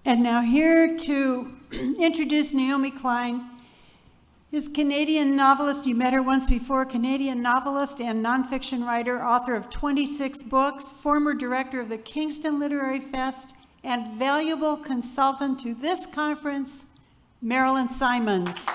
And now here to introduce Naomi Klein is Canadian novelist. You met her once before. Canadian novelist and nonfiction writer, author of 26 books, former director of the Kingston Literary Fest, and valuable consultant to this conference, Marilyn Simons.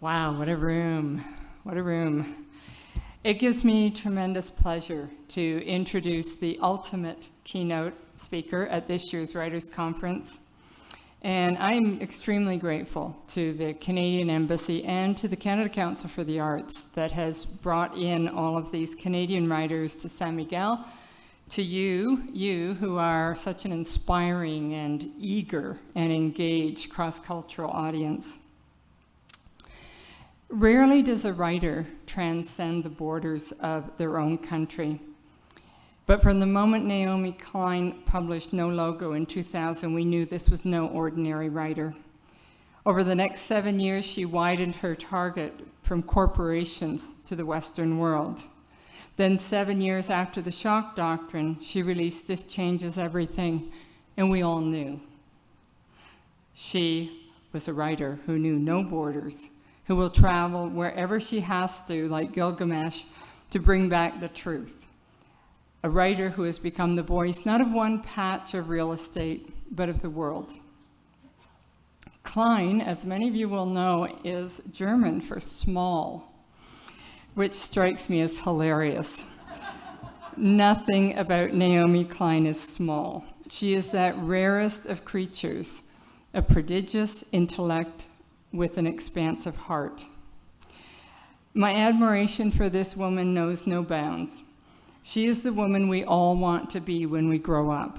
Wow, what a room, what a room. It gives me tremendous pleasure to introduce the ultimate keynote speaker at this year's Writers' Conference. And I'm extremely grateful to the Canadian Embassy and to the Canada Council for the Arts that has brought in all of these Canadian writers to San Miguel, to you who are such an inspiring and eager and engaged cross-cultural audience. Rarely does a writer transcend the borders of their own country. But from the moment Naomi Klein published No Logo in 2000, we knew this was no ordinary writer. Over the next 7 years, she widened her target from corporations to the Western world. Then 7 years after the Shock Doctrine, she released This Changes Everything, and we all knew. She was a writer who knew no borders, who will travel wherever she has to, like Gilgamesh, to bring back the truth. A writer who has become the voice not of one patch of real estate, but of the world. Klein, as many of you will know, is German for small, which strikes me as hilarious. Nothing about Naomi Klein is small. She is that rarest of creatures, a prodigious intellect with an expansive heart. My admiration for this woman knows no bounds. She is the woman we all want to be when we grow up.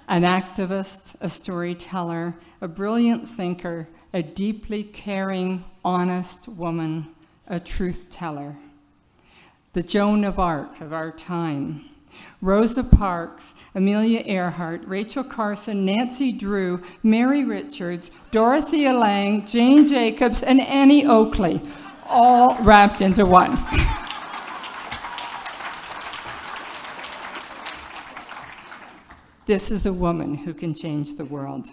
An activist, a storyteller, a brilliant thinker, a deeply caring, honest woman, a truth teller. The Joan of Arc of our time. Rosa Parks, Amelia Earhart, Rachel Carson, Nancy Drew, Mary Richards, Dorothea Lange, Jane Jacobs, and Annie Oakley, all wrapped into one. This is a woman who can change the world.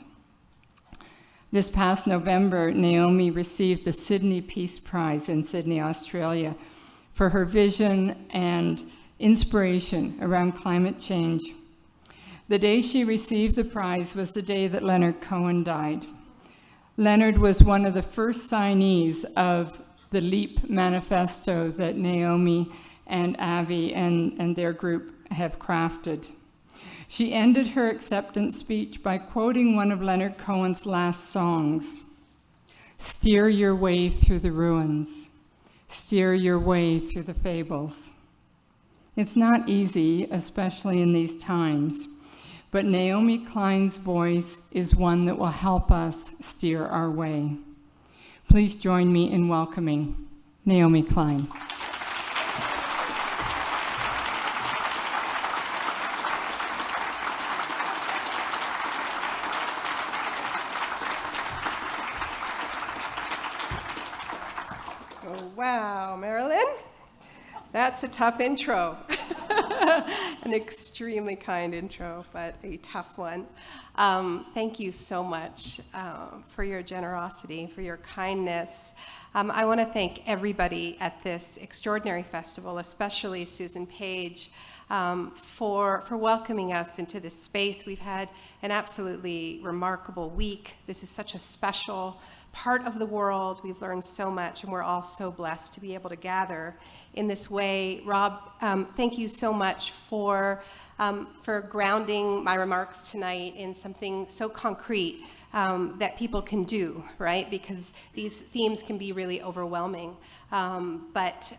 This past November, Naomi received the Sydney Peace Prize in Sydney, Australia, for her vision and inspiration around climate change. The day she received the prize was the day that Leonard Cohen died. Leonard was one of the first signees of the Leap Manifesto that Naomi and Avi and their group have crafted. She ended her acceptance speech by quoting one of Leonard Cohen's last songs. Steer your way through the ruins. Steer your way through the fables. It's not easy, especially in these times, but Naomi Klein's voice is one that will help us steer our way. Please join me in welcoming Naomi Klein. Oh, wow, Marilyn. That's a tough intro. An extremely kind intro, but a tough one. Thank you so much for your generosity, for your kindness. I want to thank everybody at this extraordinary festival, especially Susan Page, for welcoming us into this space. We've had an absolutely remarkable week. This is such a special part of the world. We've learned so much, and we're all so blessed to be able to gather in this way. Rob, thank you so much for grounding my remarks tonight in something so concrete that people can do, right? Because these themes can be really overwhelming. But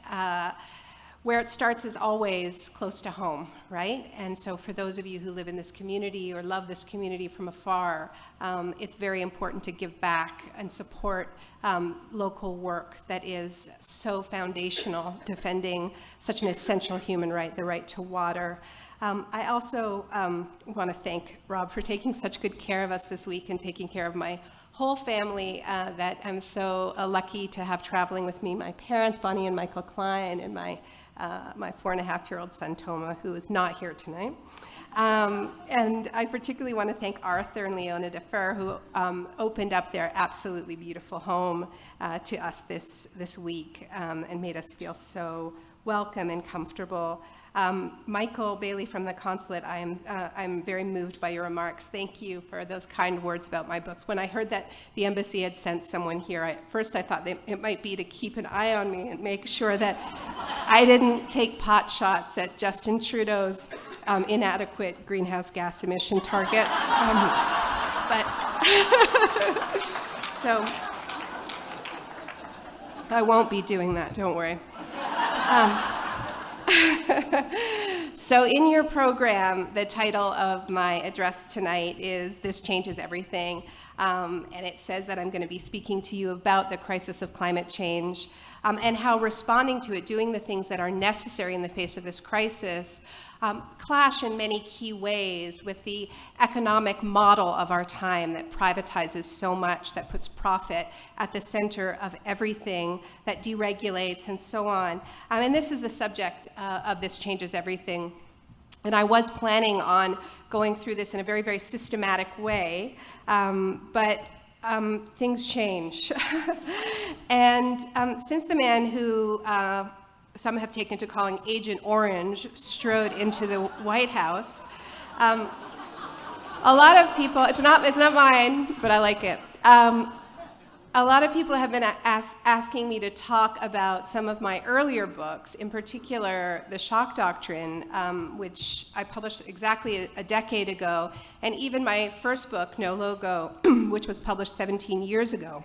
where it starts is always close to home, right? And so for those of you who live in this community or love this community from afar, it's very important to give back and support local work that is so foundational, defending such an essential human right, the right to water. I also want to thank Rob for taking such good care of us this week and taking care of my whole family that I'm so lucky to have traveling with me. My parents, Bonnie and Michael Klein, and my 4.5-year-old son, Toma, who is not here tonight. And I particularly want to thank Arthur and Leona Defer, who opened up their absolutely beautiful home to us this week and made us feel so welcome and comfortable. Michael Bailey from the consulate, I'm very moved by your remarks. Thank you for those kind words about my books. When I heard that the embassy had sent someone here, first I thought it might be to keep an eye on me and make sure that I didn't take pot shots at Justin Trudeau's inadequate greenhouse gas emission targets. But so I won't be doing that, don't worry. So in your program, the title of my address tonight is This Changes Everything, and it says that I'm going to be speaking to you about the crisis of climate change and how responding to it, doing the things that are necessary in the face of this crisis, clash in many key ways with the economic model of our time that privatizes so much, that puts profit at the center of everything, that deregulates and so on. And this is the subject of This Changes Everything. And I was planning on going through this in a very, very systematic way, but things change. And since the man who some have taken to calling Agent Orange strode into the White House, a lot of people, it's not mine, but I like it. A lot of people have been asking me to talk about some of my earlier books, in particular the Shock Doctrine, which I published exactly a decade ago, and even my first book, No Logo, which was published 17 years ago.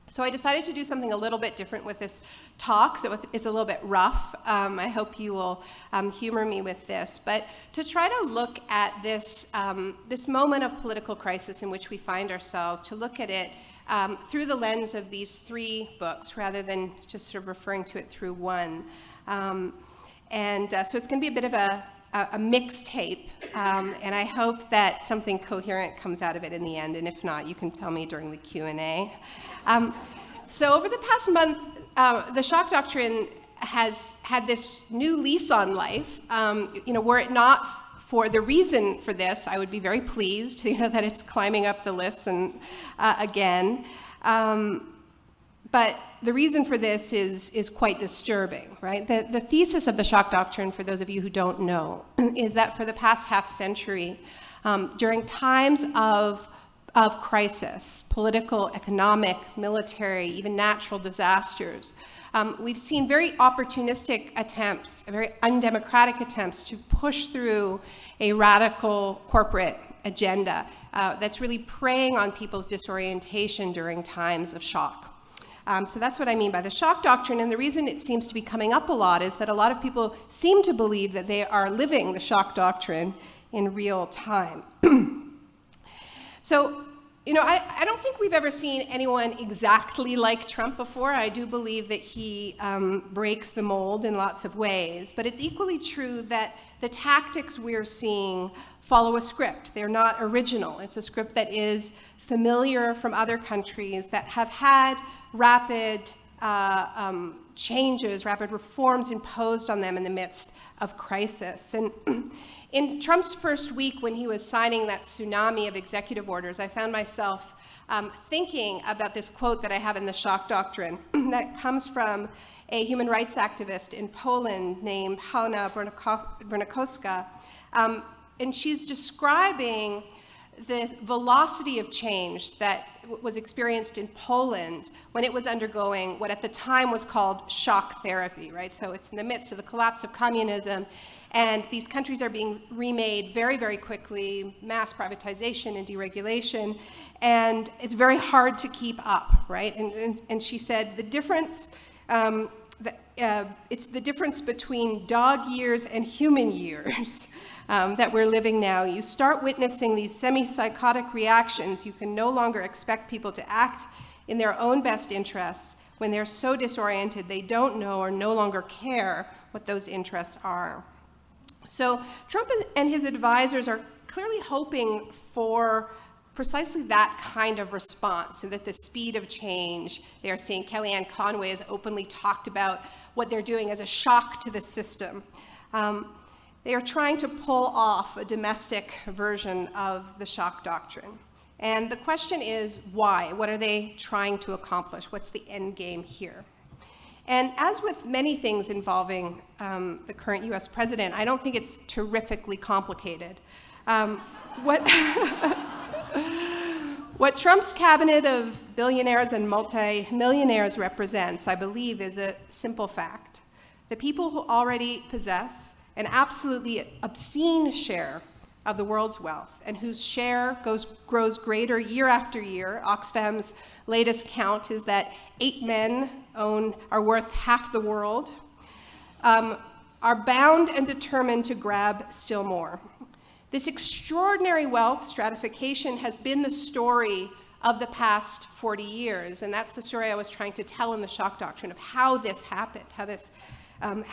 So I decided to do something a little bit different with this talk, so it's a little bit rough. I hope you will humor me with this, but to try to look at this, this moment of political crisis in which we find ourselves, to look at it through the lens of these three books, rather than just sort of referring to it through one. So it's going to be a bit of a mixtape, and I hope that something coherent comes out of it in the end, and if not, you can tell me during the Q&A. So over the past month, the Shock Doctrine has had this new lease on life. Were it not for the reason for this, I would be very pleased, that it's climbing up the list and again. But the reason for this is quite disturbing, right? The thesis of the Shock Doctrine, for those of you who don't know, is that for the past half century, during times of crisis, political, economic, military, even natural disasters, we've seen very opportunistic attempts, very undemocratic attempts to push through a radical corporate agenda that's really preying on people's disorientation during times of shock. So that's what I mean by the Shock Doctrine, and the reason it seems to be coming up a lot is that a lot of people seem to believe that they are living the Shock Doctrine in real time. So, I don't think we've ever seen anyone exactly like Trump before. I do believe that he breaks the mold in lots of ways, but it's equally true that the tactics we're seeing follow a script. They're not original. It's a script that is familiar from other countries that have had rapid changes, rapid reforms imposed on them in the midst of crisis. And in Trump's first week, when he was signing that tsunami of executive orders, I found myself thinking about this quote that I have in the Shock Doctrine that comes from a human rights activist in Poland named Halina Broniakowska. And she's describing the velocity of change that was experienced in Poland when it was undergoing what at the time was called shock therapy, right? So it's in the midst of the collapse of communism, and these countries are being remade very, very quickly, mass privatization and deregulation, and it's very hard to keep up, right? And she said the difference, it's the difference between dog years and human years. That we're living now. You start witnessing these semi-psychotic reactions. You can no longer expect people to act in their own best interests when they're so disoriented they don't know or no longer care what those interests are. So Trump and his advisors are clearly hoping for precisely that kind of response, and that the speed of change they are seeing. Kellyanne Conway has openly talked about what they're doing as a shock to the system. They are trying to pull off a domestic version of the shock doctrine. And the question is, why? What are they trying to accomplish? What's the end game here? And as with many things involving the current US president, I don't think it's terrifically complicated. What Trump's cabinet of billionaires and multi-millionaires represents, I believe, is a simple fact. The people who already possess an absolutely obscene share of the world's wealth, and whose share grows greater year after year. Oxfam's latest count is that 8 men are worth half the world, are bound and determined to grab still more. This extraordinary wealth stratification has been the story of the past 40 years, and that's the story I was trying to tell in the shock doctrine of how this happened, how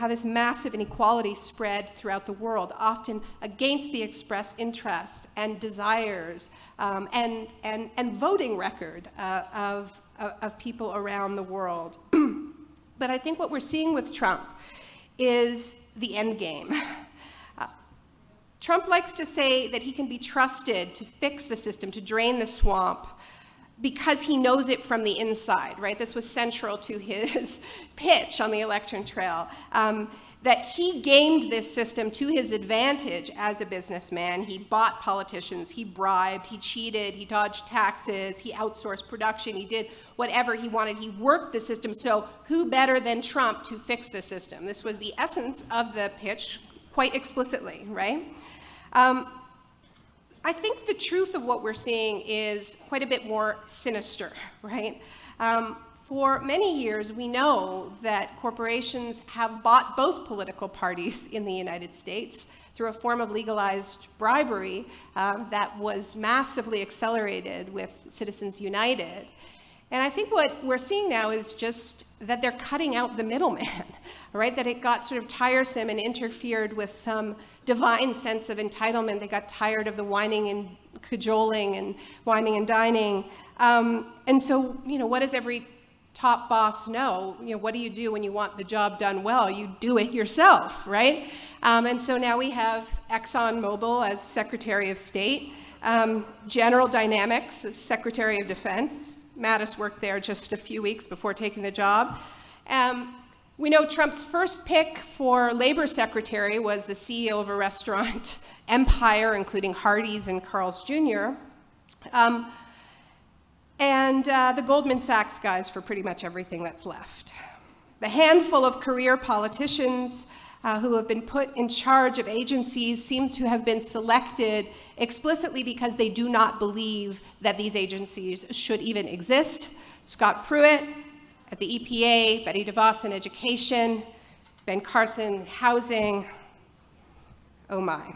this massive inequality spread throughout the world, often against the express interests and desires and voting record of people around the world. But I think what we're seeing with Trump is the end game. Trump likes to say that he can be trusted to fix the system, to drain the swamp, because he knows it from the inside, right? This was central to his pitch on the election trail, that he gamed this system to his advantage as a businessman. He bought politicians, he bribed, he cheated, he dodged taxes, he outsourced production, he did whatever he wanted. He worked the system, so who better than Trump to fix the system? This was the essence of the pitch, quite explicitly, right? I think the truth of what we're seeing is quite a bit more sinister, right? For many years, we know that corporations have bought both political parties in the United States through a form of legalized bribery that was massively accelerated with Citizens United. And I think what we're seeing now is just that they're cutting out the middleman, right? That it got sort of tiresome and interfered with some divine sense of entitlement. They got tired of the whining and cajoling and whining and dining. And so, what does every top boss know? What do you do when you want the job done well? You do it yourself, right? And so now we have ExxonMobil as Secretary of State, General Dynamics as Secretary of Defense. Mattis worked there just a few weeks before taking the job. We know Trump's first pick for labor secretary was the CEO of a restaurant empire, including Hardee's and Carl's Jr., and the Goldman Sachs guys for pretty much everything that's left. The handful of career politicians who have been put in charge of agencies seems to have been selected explicitly because they do not believe that these agencies should even exist. Scott Pruitt at the EPA, Betty DeVos in education, Ben Carson housing. Oh my.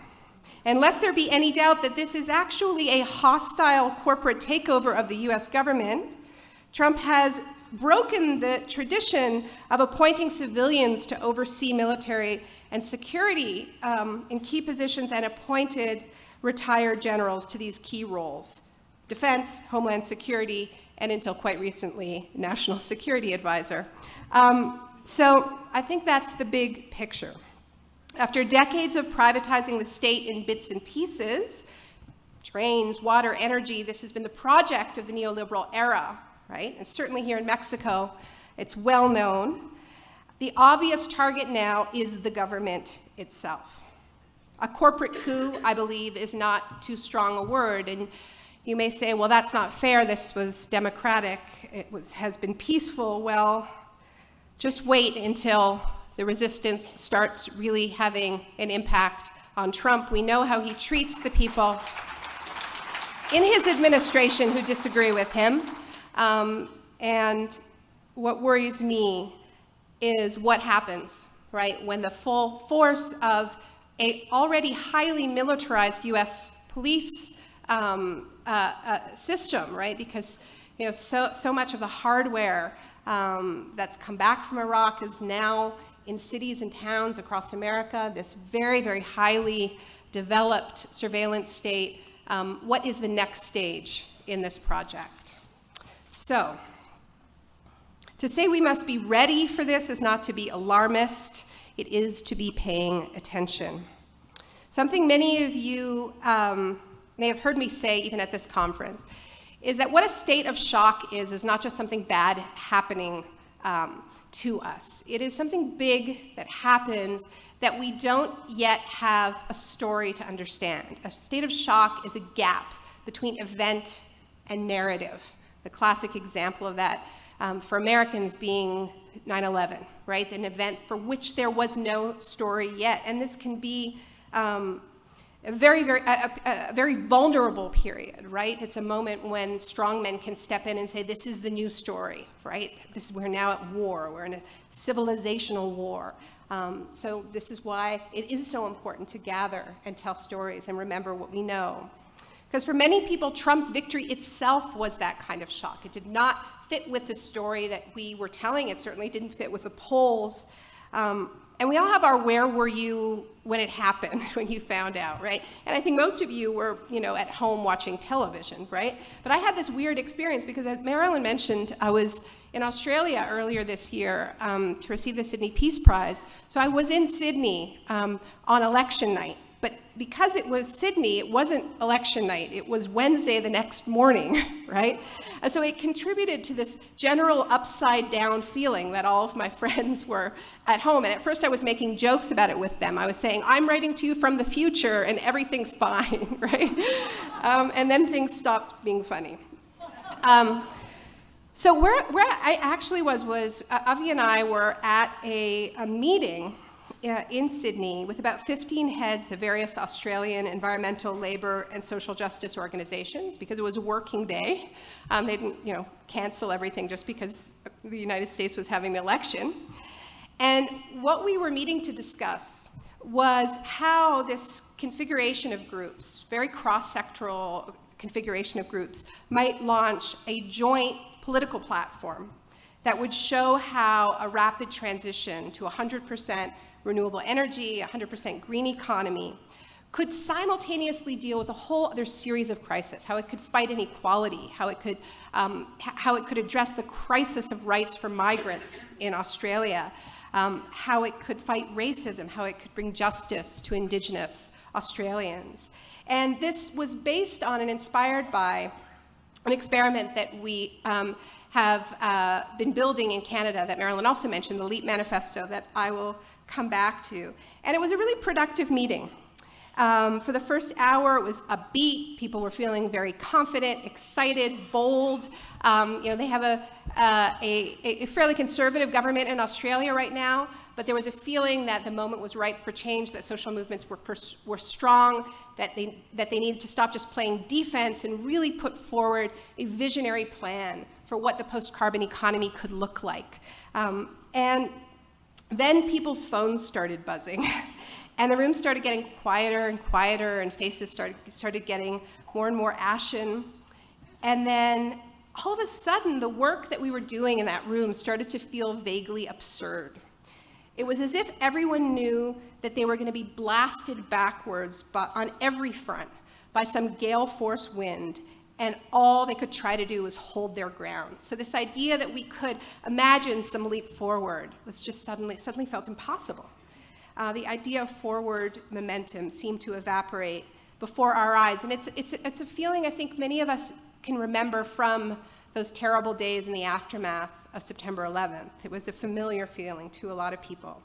And lest there be any doubt that this is actually a hostile corporate takeover of the US government, Trump has broken the tradition of appointing civilians to oversee military and security in key positions and appointed retired generals to these key roles: defense, homeland security, and until quite recently, national security advisor. So I think that's the big picture. After decades of privatizing the state in bits and pieces, trains, water, energy, this has been the project of the neoliberal era, right? And certainly here in Mexico, it's well known. The obvious target now is the government itself. A corporate coup, I believe, is not too strong a word. And you may say, well, that's not fair. This was democratic. Has been peaceful. Well, just wait until the resistance starts really having an impact on Trump. We know how he treats the people in his administration who disagree with him. And what worries me is what happens, right, when the full force of a already highly militarized U.S. police system, right, because so much of the hardware that's come back from Iraq is now in cities and towns across America. This very, very highly developed surveillance state what is the next stage in this project. So, to say we must be ready for this is not to be alarmist, it is to be paying attention. Something many of you may have heard me say even at this conference is that what a state of shock is not just something bad happening to us. It is something big that happens that we don't yet have a story to understand. A state of shock is a gap between event and narrative. The classic example of that for Americans being 9/11, right? An event for which there was no story yet. And this can be a very vulnerable period, right? It's a moment when strong men can step in and say, this is the new story, right? We're now at war. We're in a civilizational war. So this is why it is so important to gather and tell stories and remember what we know. Because for many people, Trump's victory itself was that kind of shock. It did not fit with the story that we were telling. It certainly didn't fit with the polls. And we all have our where were you when it happened, when you found out, right? And I think most of you were, at home watching television, right? But I had this weird experience because, as Marilyn mentioned, I was in Australia earlier this year to receive the Sydney Peace Prize. So I was in Sydney on election night. But because it was Sydney, it wasn't election night. It was Wednesday the next morning, right? And so it contributed to this general upside down feeling that all of my friends were at home. And at first I was making jokes about it with them. I was saying, I'm writing to you from the future and everything's fine, right? And then things stopped being funny. So where I actually was Avi and I were at a meeting in Sydney with about 15 heads of various Australian environmental, labor, and social justice organizations because it was a working day. They didn't, cancel everything just because the United States was having the election. And what we were meeting to discuss was how this configuration of groups, very cross-sectoral configuration of groups, might launch a joint political platform that would show how a rapid transition to 100% renewable energy, 100% green economy, could simultaneously deal with a whole other series of crises, how it could fight inequality, how it could address the crisis of rights for migrants in Australia, how it could fight racism, how it could bring justice to Indigenous Australians. And this was based on and inspired by an experiment that we have been building in Canada that Marilyn also mentioned, the Leap Manifesto, that I will come back to. And it was a really productive meeting. For the first hour, it was upbeat. People were feeling very confident, excited, bold. They have a fairly conservative government in Australia right now, but there was a feeling that the moment was ripe for change, that social movements were strong, that they needed to stop just playing defense and really put forward a visionary plan for what the post-carbon economy could look like. And then people's phones started buzzing. And the room started getting quieter and quieter, and faces started getting more and more ashen. And then all of a sudden, the work that we were doing in that room started to feel vaguely absurd. It was as if everyone knew that they were going to be blasted backwards on every front by some gale force wind, and all they could try to do was hold their ground. So this idea that we could imagine some leap forward was just suddenly felt impossible. The idea of forward momentum seemed to evaporate before our eyes. And it's a feeling I think many of us can remember from those terrible days in the aftermath of September 11th. It was a familiar feeling to a lot of people.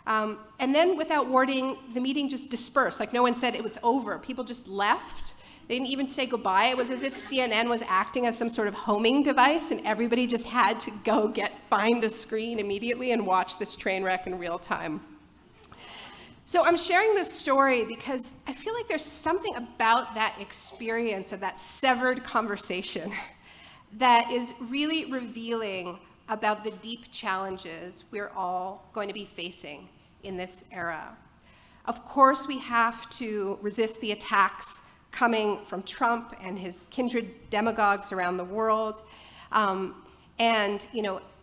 And then without warning, the meeting just dispersed. Like no one said it was over. People just left. They didn't even say goodbye. It was as if CNN was acting as some sort of homing device, and everybody just had to go find a screen immediately and watch this train wreck in real time. So I'm sharing this story because I feel like there's something about that experience of that severed conversation that is really revealing about the deep challenges we're all going to be facing in this era. Of course, we have to resist the attacks coming from Trump and his kindred demagogues around the world. And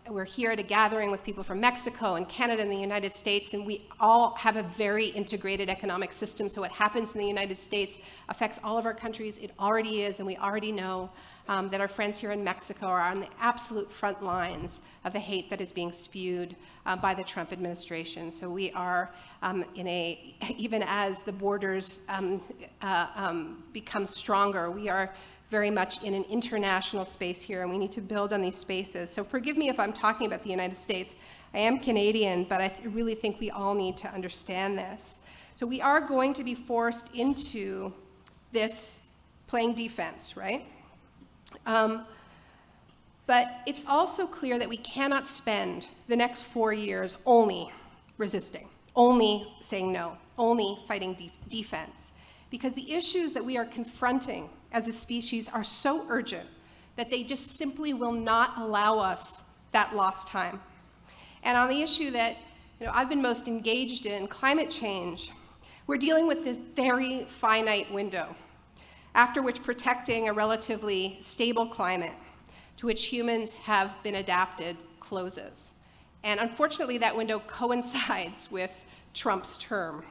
we're here at a gathering with people from Mexico and Canada and the United States, and we all have a very integrated economic system. So what happens in the United States affects all of our countries. It already is, and we already know that our friends here in Mexico are on the absolute front lines of the hate that is being spewed by the Trump administration. So we are even as the borders become stronger, we are very much in an international space here, and we need to build on these spaces. So forgive me if I'm talking about the United States. I am Canadian, but I really think we all need to understand this. So we are going to be forced into this playing defense, right? But it's also clear that we cannot spend the next 4 years only resisting, only saying no, only fighting defense. Because the issues that we are confronting as a species are so urgent that they just simply will not allow us that lost time. And on the issue that I've been most engaged in, climate change, we're dealing with this very finite window, after which protecting a relatively stable climate to which humans have been adapted closes. And unfortunately, that window coincides with Trump's term.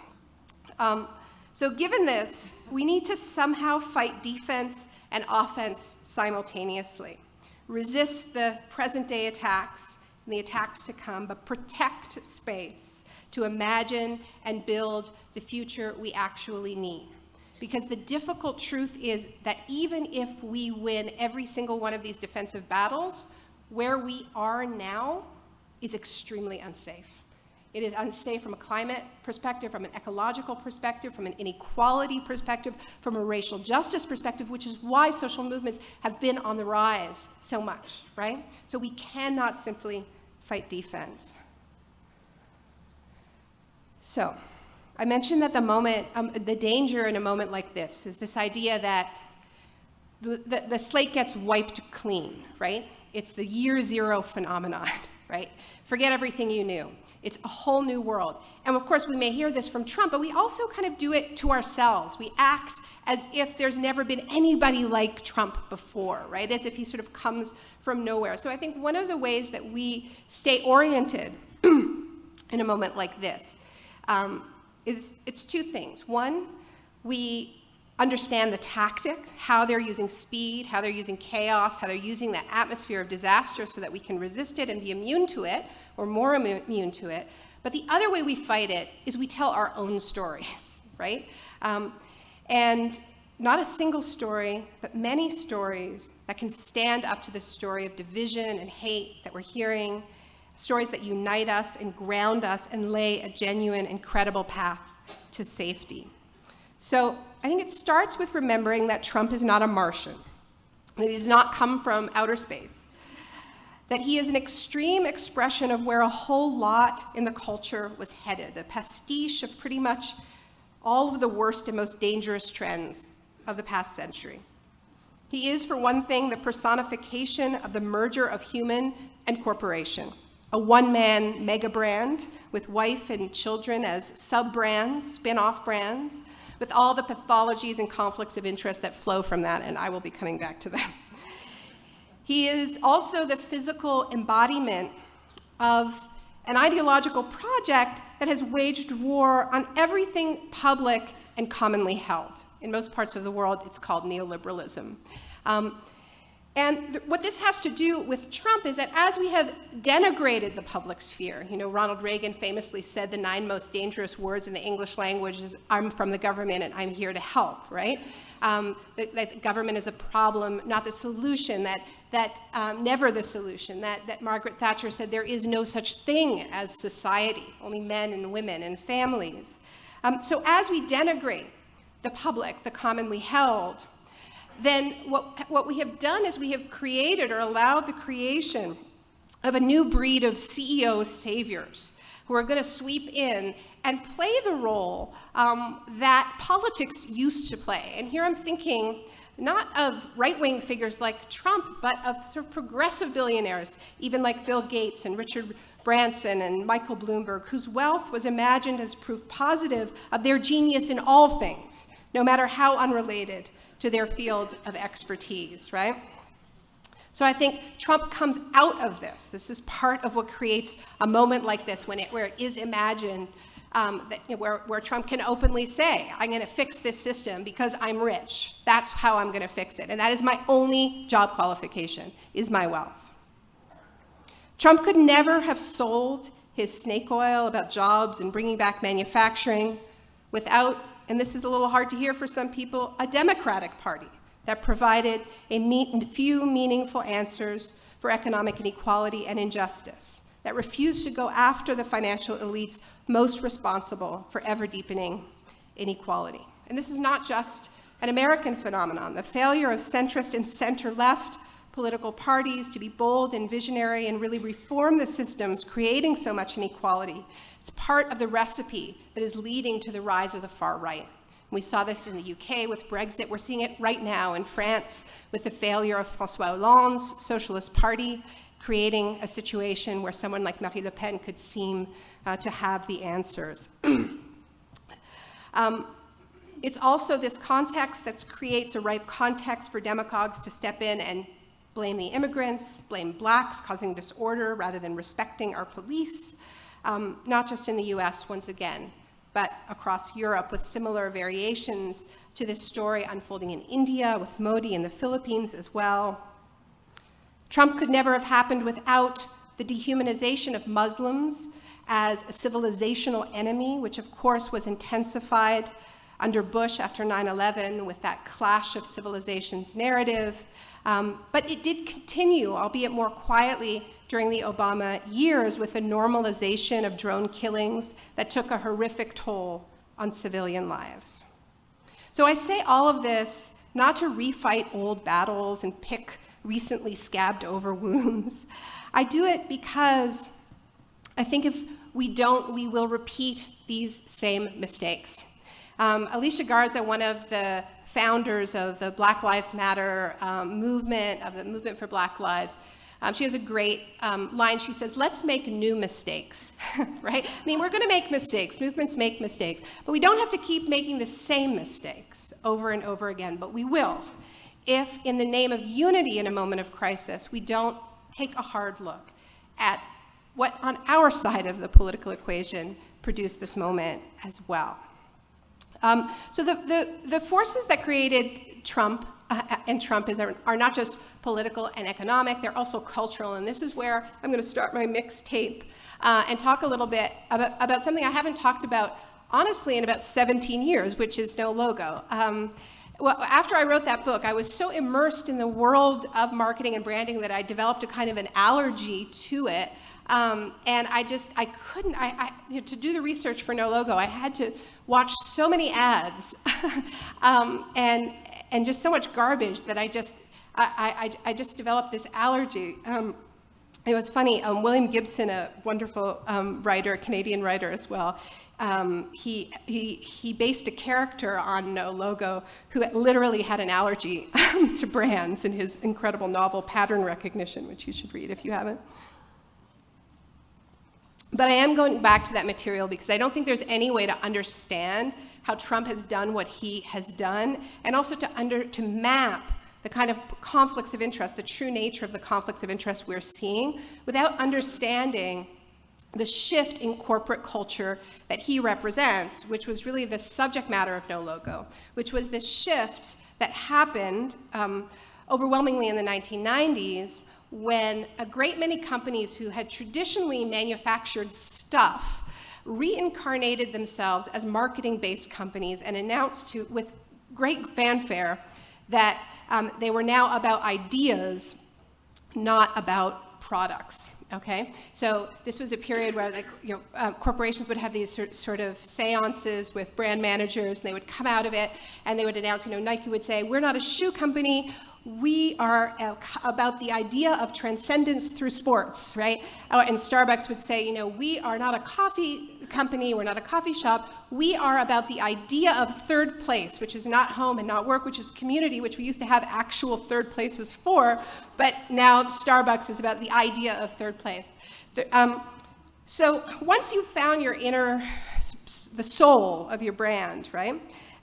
So given this, we need to somehow fight defense and offense simultaneously. Resist the present-day attacks and the attacks to come, but protect space to imagine and build the future we actually need. Because the difficult truth is that even if we win every single one of these defensive battles, where we are now is extremely unsafe. It is unsafe from a climate perspective, from an ecological perspective, from an inequality perspective, from a racial justice perspective, which is why social movements have been on the rise so much, right? So we cannot simply fight defense. So I mentioned that the danger in a moment like this is this idea that the slate gets wiped clean, right? It's the year zero phenomenon, right? Forget everything you knew. It's a whole new world. And of course, we may hear this from Trump, but we also kind of do it to ourselves. We act as if there's never been anybody like Trump before, right? As if he sort of comes from nowhere. So I think one of the ways that we stay oriented in a moment like this it's two things. One, we understand the tactic, how they're using speed, how they're using chaos, how they're using that atmosphere of disaster so that we can resist it and be immune to it, or more immune to it. But the other way we fight it is we tell our own stories, right? And not a single story, but many stories that can stand up to the story of division and hate that we're hearing, stories that unite us and ground us and lay a genuine and credible path to safety. So I think it starts with remembering that Trump is not a Martian, that he does not come from outer space, that he is an extreme expression of where a whole lot in the culture was headed, a pastiche of pretty much all of the worst and most dangerous trends of the past century. He is, for one thing, the personification of the merger of human and corporation, a one-man mega brand with wife and children as sub-brands, spin-off brands, with all the pathologies and conflicts of interest that flow from that, and I will be coming back to them. He is also the physical embodiment of an ideological project that has waged war on everything public and commonly held. In most parts of the world, it's called neoliberalism. And what this has to do with Trump is that as we have denigrated the public sphere, Ronald Reagan famously said the 9 most dangerous words in the English language is, I'm from the government and I'm here to help, right? That government is a problem, not the solution, that never the solution, that Margaret Thatcher said there is no such thing as society, only men and women and families. So as we denigrate the public, the commonly held, then what we have done is we have created or allowed the creation of a new breed of CEO saviors who are going to sweep in and play the role that politics used to play. And here I'm thinking not of right-wing figures like Trump, but of sort of progressive billionaires, even like Bill Gates and Richard Branson and Michael Bloomberg, whose wealth was imagined as proof positive of their genius in all things, no matter how unrelated to their field of expertise, right? So I think Trump comes out of this. This is part of what creates a moment like this where it is imagined where Trump can openly say, I'm going to fix this system because I'm rich. That's how I'm going to fix it. And that is my only job qualification, is my wealth. Trump could never have sold his snake oil about jobs and bringing back manufacturing without, and this is a little hard to hear for some people, a Democratic Party that provided a few meaningful answers for economic inequality and injustice, that refused to go after the financial elites most responsible for ever-deepening inequality. And this is not just an American phenomenon. The failure of centrist and center-left political parties to be bold and visionary and really reform the systems creating so much inequality, it's part of the recipe that is leading to the rise of the far right. We saw this in the UK with Brexit. We're seeing it right now in France with the failure of François Hollande's Socialist Party, creating a situation where someone like Marine Le Pen could seem to have the answers. It's also this context that creates a ripe context for demagogues to step in and blame the immigrants, blame blacks causing disorder rather than respecting our police, not just in the US once again, but across Europe with similar variations to this story unfolding in India with Modi in the Philippines as well. Trump could never have happened without the dehumanization of Muslims as a civilizational enemy, which of course was intensified under Bush after 9/11 with that clash of civilizations narrative. But it did continue, albeit more quietly, during the Obama years with a normalization of drone killings that took a horrific toll on civilian lives. So I say all of this not to refight old battles and pick recently scabbed over wounds. I do it because I think if we don't, we will repeat these same mistakes. Alicia Garza, one of the founders of the Black Lives Matter movement, of the Movement for Black Lives, she has a great line. She says, let's make new mistakes, right? I mean, we're going to make mistakes. Movements make mistakes. But we don't have to keep making the same mistakes over and over again, but we will if, in the name of unity in a moment of crisis, we don't take a hard look at what, on our side of the political equation, produced this moment as well. So the forces that created Trump and Trumpism are not just political and economic, they're also cultural. And this is where I'm going to start my mixtape and talk a little bit about something I haven't talked about, honestly, in about 17 years, which is No Logo. Well, after I wrote that book, I was so immersed in the world of marketing and branding that I developed a kind of an allergy to it. And I couldn't, to do the research for No Logo, I had to watch so many ads and just so much garbage that I just developed this allergy. It was funny, William Gibson, a wonderful writer, Canadian writer as well, he based a character on No Logo who literally had an allergy to brands in his incredible novel Pattern Recognition, which you should read if you haven't. But I am going back to that material because I don't think there's any way to understand how Trump has done what he has done, and also to map the kind of conflicts of interest, the true nature of the conflicts of interest we're seeing, without understanding the shift in corporate culture that he represents, which was really the subject matter of No Logo, which was this shift that happened overwhelmingly in the 1990s when a great many companies who had traditionally manufactured stuff reincarnated themselves as marketing-based companies and announced with great fanfare that they were now about ideas, not about products. Okay, so this was a period where corporations would have these sort of seances with brand managers, and they would come out of it and they would announce, Nike would say, we're not a shoe company, we are about the idea of transcendence through sports, right? And Starbucks would say, we are not a coffee company, we're not a coffee shop, we are about the idea of third place, which is not home and not work, which is community, which we used to have actual third places for, but now Starbucks is about the idea of third place. So once you've found your the soul of your brand, right,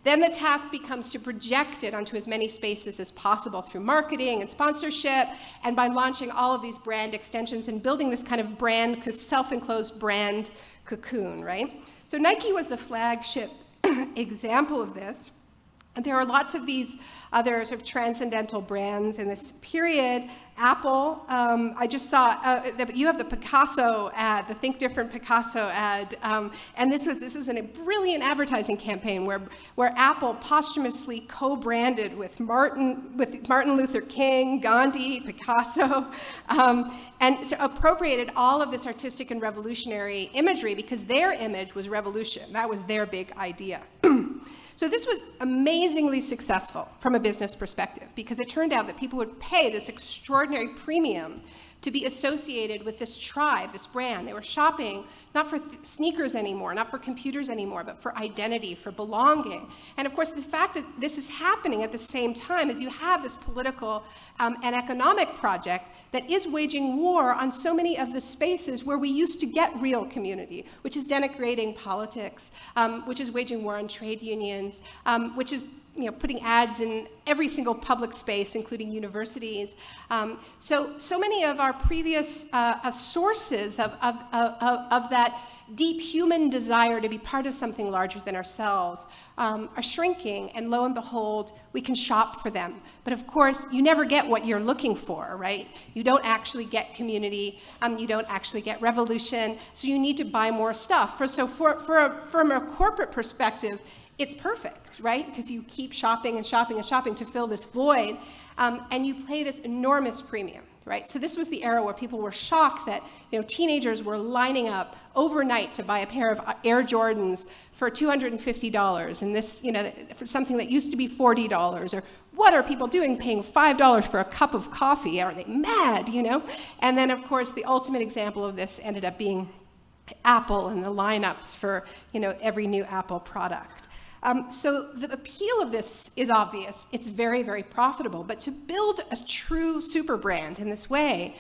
Then the task becomes to project it onto as many spaces as possible through marketing and sponsorship, and by launching all of these brand extensions and building this kind of brand, self-enclosed brand cocoon, right? So Nike was the flagship example of this. And there are lots of these other sort of transcendental brands in this period. Apple, I just saw, you have the Picasso ad, the Think Different Picasso ad, and this was a brilliant advertising campaign where Apple posthumously co-branded with Martin Luther King, Gandhi, Picasso, and so appropriated all of this artistic and revolutionary imagery because their image was revolution. That was their big idea. So this was amazingly successful from a business perspective because it turned out that people would pay this extraordinary premium to be associated with this tribe, this brand. They were shopping not for sneakers anymore, not for computers anymore, but for identity, for belonging. And of course, the fact that this is happening at the same time as you have this political and economic project that is waging war on so many of the spaces where we used to get real community, which is denigrating politics, which is waging war on trade unions, which is putting ads in every single public space, including universities. So many of our previous sources of that deep human desire to be part of something larger than ourselves are shrinking, and lo and behold, we can shop for them. But of course, you never get what you're looking for, right? You don't actually get community, you don't actually get revolution, so you need to buy more stuff. From a corporate perspective, it's perfect, right? Because you keep shopping and shopping and shopping to fill this void, and you pay this enormous premium, right? So this was the era where people were shocked that teenagers were lining up overnight to buy a pair of Air Jordans for $250, and this, for something that used to be $40, or what are people doing paying $5 for a cup of coffee? Are they mad, And then, of course, the ultimate example of this ended up being Apple and the lineups for, every new Apple product. So the appeal of this is obvious. It's very, very profitable. But to build a true super brand in this way,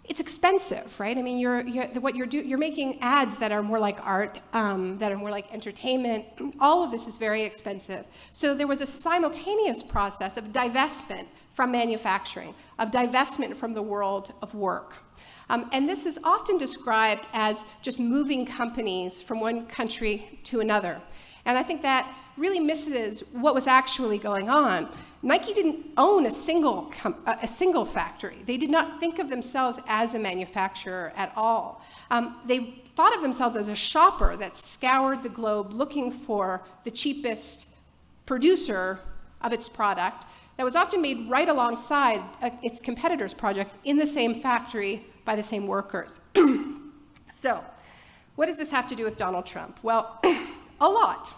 it's expensive, right? I mean, you're making ads that are more like art, that are more like entertainment. All of this is very expensive. So there was a simultaneous process of divestment from manufacturing, of divestment from the world of work. And this is often described as just moving companies from one country to another. And I think that really misses what was actually going on. Nike didn't own a single factory. They did not think of themselves as a manufacturer at all. They thought of themselves as a shopper that scoured the globe looking for the cheapest producer of its product that was often made right alongside its competitors' projects in the same factory by the same workers. So, what does this have to do with Donald Trump? Well, a lot.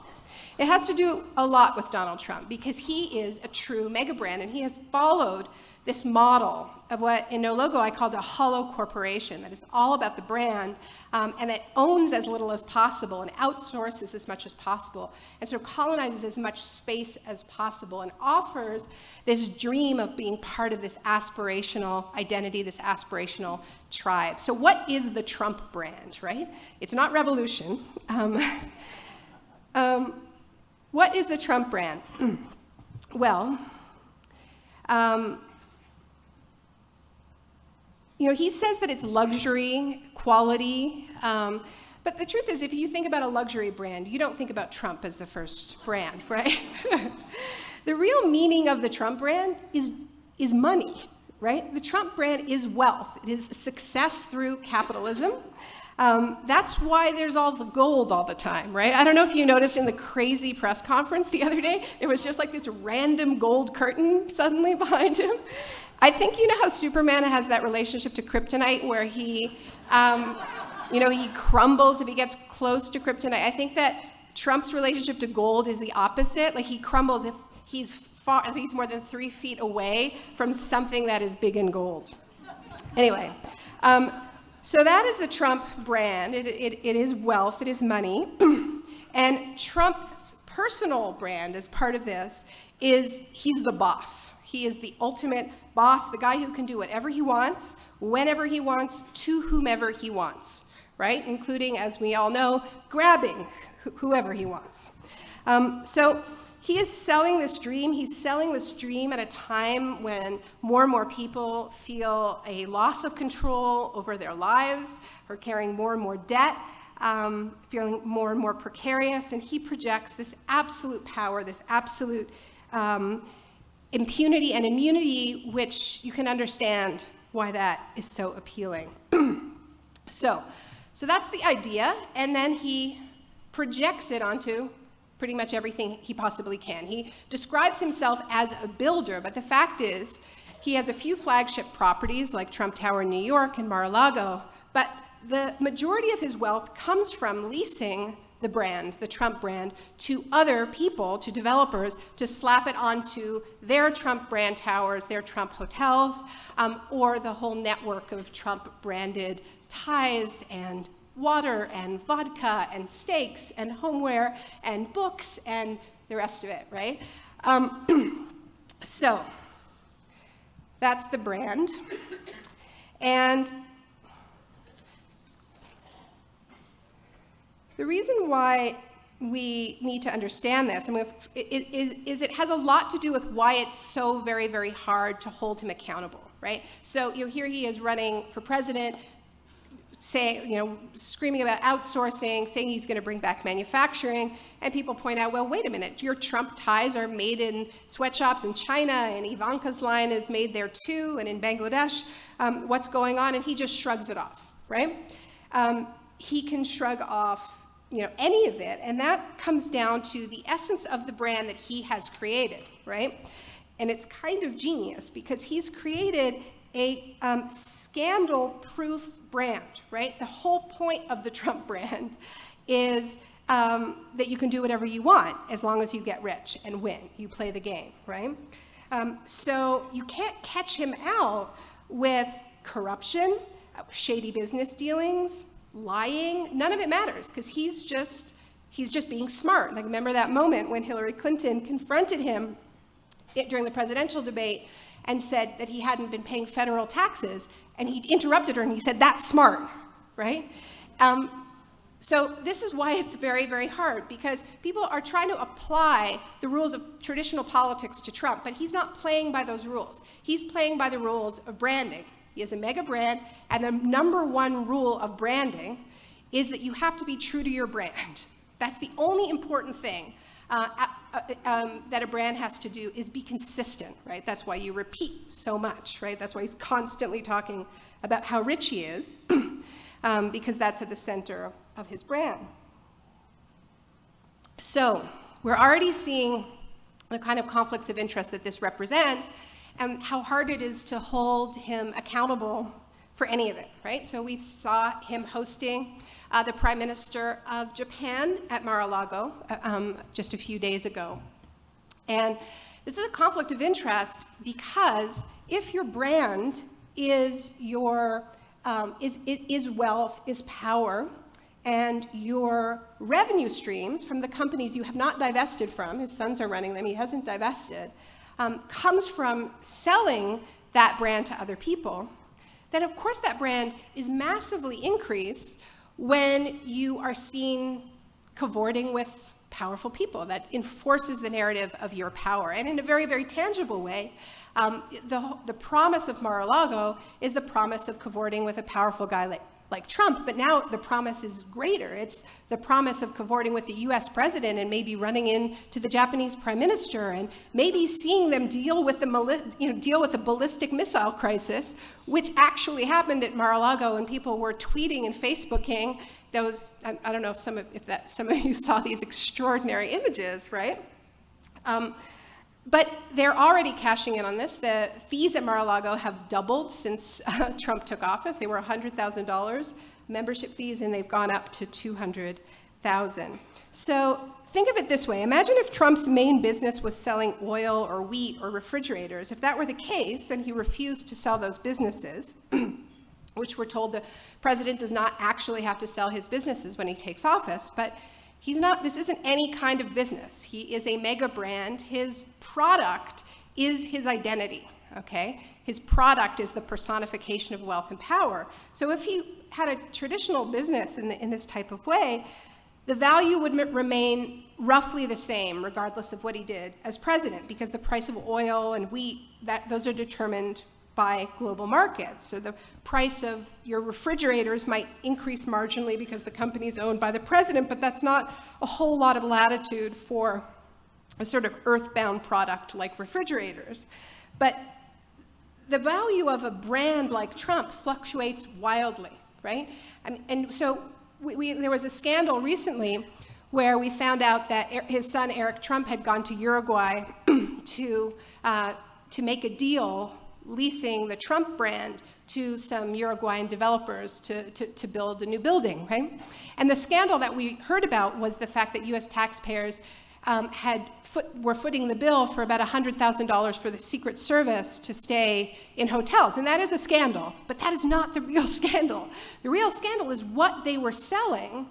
It has to do a lot with Donald Trump because he is a true mega brand, and he has followed this model of what in No Logo I called a hollow corporation, that is all about the brand and that owns as little as possible and outsources as much as possible and sort of colonizes as much space as possible and offers this dream of being part of this aspirational identity, this aspirational tribe. So what is the Trump brand, right? It's not revolution. What is the Trump brand? Well, he says that it's luxury, quality, but the truth is, if you think about a luxury brand, you don't think about Trump as the first brand, right? The real meaning of the Trump brand is money, right? The Trump brand is wealth. It is success through capitalism. That's why there's all the gold all the time, right? I don't know if you noticed in the crazy press conference the other day, there was just like this random gold curtain suddenly behind him. I think you know how Superman has that relationship to kryptonite where he crumbles if he gets close to kryptonite. I think that Trump's relationship to gold is the opposite. Like he crumbles if he's more than 3 feet away from something that is big in gold. Anyway, so that is the Trump brand. It is wealth, it is money. And Trump's personal brand as part of this is he's the boss. He is the ultimate boss, the guy who can do whatever he wants, whenever he wants, to whomever he wants, right? Including, as we all know, grabbing whoever he wants. So he is selling this dream. He's selling this dream at a time when more and more people feel a loss of control over their lives, are carrying more and more debt, feeling more and more precarious, and he projects this absolute power, this absolute impunity and immunity, which you can understand why that is so appealing. So that's the idea, and then he projects it onto pretty much everything he possibly can. He describes himself as a builder, but the fact is he has a few flagship properties like Trump Tower in New York and Mar-a-Lago, but the majority of his wealth comes from leasing the brand, the Trump brand, to other people, to developers, to slap it onto their Trump brand towers, their Trump hotels, or the whole network of Trump-branded ties and water and vodka and steaks and homeware and books and the rest of it, right? So that's the brand. And the reason why we need to understand this is it has a lot to do with why it's so very, very hard to hold him accountable, right? So here he is running for president, screaming about outsourcing, saying he's going to bring back manufacturing, and people point out, well, wait a minute, your Trump ties are made in sweatshops in China, and Ivanka's line is made there too, and in Bangladesh, what's going on? And he just shrugs it off, right? He can shrug off any of it, and that comes down to the essence of the brand that he has created, right? And it's kind of genius because he's created a scandal-proof brand, right? The whole point of the Trump brand is that you can do whatever you want as long as you get rich and win. You play the game, right? So you can't catch him out with corruption, shady business dealings, lying. None of it matters because he's just being smart. Like, remember that moment when Hillary Clinton confronted him during the presidential debate and said that he hadn't been paying federal taxes, and he interrupted her and he said, "That's smart," right? So this is why it's very, very hard, because people are trying to apply the rules of traditional politics to Trump, but he's not playing by those rules. He's playing by the rules of branding. He has a mega brand, and the number one rule of branding is that you have to be true to your brand. That's the only important thing that a brand has to do, is be consistent, right? That's why you repeat so much, right? That's why he's constantly talking about how rich he is, because that's at the center of his brand. So we're already seeing the kind of conflicts of interest that this represents and how hard it is to hold him accountable for any of it, right? So we saw him hosting the Prime Minister of Japan at Mar-a-Lago just a few days ago. And this is a conflict of interest because if your brand is your is wealth, is power, and your revenue streams from the companies you have not divested from, his sons are running them, he hasn't divested, comes from selling that brand to other people, then of course that brand is massively increased when you are seen cavorting with powerful people. That enforces the narrative of your power. And in a very, very tangible way, the promise of Mar-a-Lago is the promise of cavorting with a powerful guy like Trump, but now the promise is greater. It's the promise of cavorting with the US president and maybe running into the Japanese prime minister and maybe seeing them deal with the ballistic missile crisis, which actually happened at Mar-a-Lago, and people were tweeting and Facebooking those. I don't know if some of you saw these extraordinary images, right? But they're already cashing in on this. The fees at Mar-a-Lago have doubled since Trump took office. They were $100,000 membership fees, and they've gone up to $200,000. So think of it this way. Imagine if Trump's main business was selling oil or wheat or refrigerators. If that were the case, and he refused to sell those businesses, which we're told the president does not actually have to sell his businesses when he takes office, but this isn't any kind of business. He is a mega brand. His product is his identity, okay? His product is the personification of wealth and power. So if he had a traditional business in this type of way, the value would remain roughly the same regardless of what he did as president, because the price of oil and wheat, those are determined by global markets. So the price of your refrigerators might increase marginally because the company is owned by the president, but that's not a whole lot of latitude for a sort of earthbound product like refrigerators. But the value of a brand like Trump fluctuates wildly, right? And so there was a scandal recently where we found out that his son Eric Trump had gone to Uruguay to make a deal leasing the Trump brand to some Uruguayan developers to build a new building, right? And the scandal that we heard about was the fact that US taxpayers were footing the bill for about $100,000 for the Secret Service to stay in hotels. And that is a scandal, but that is not the real scandal. The real scandal is what they were selling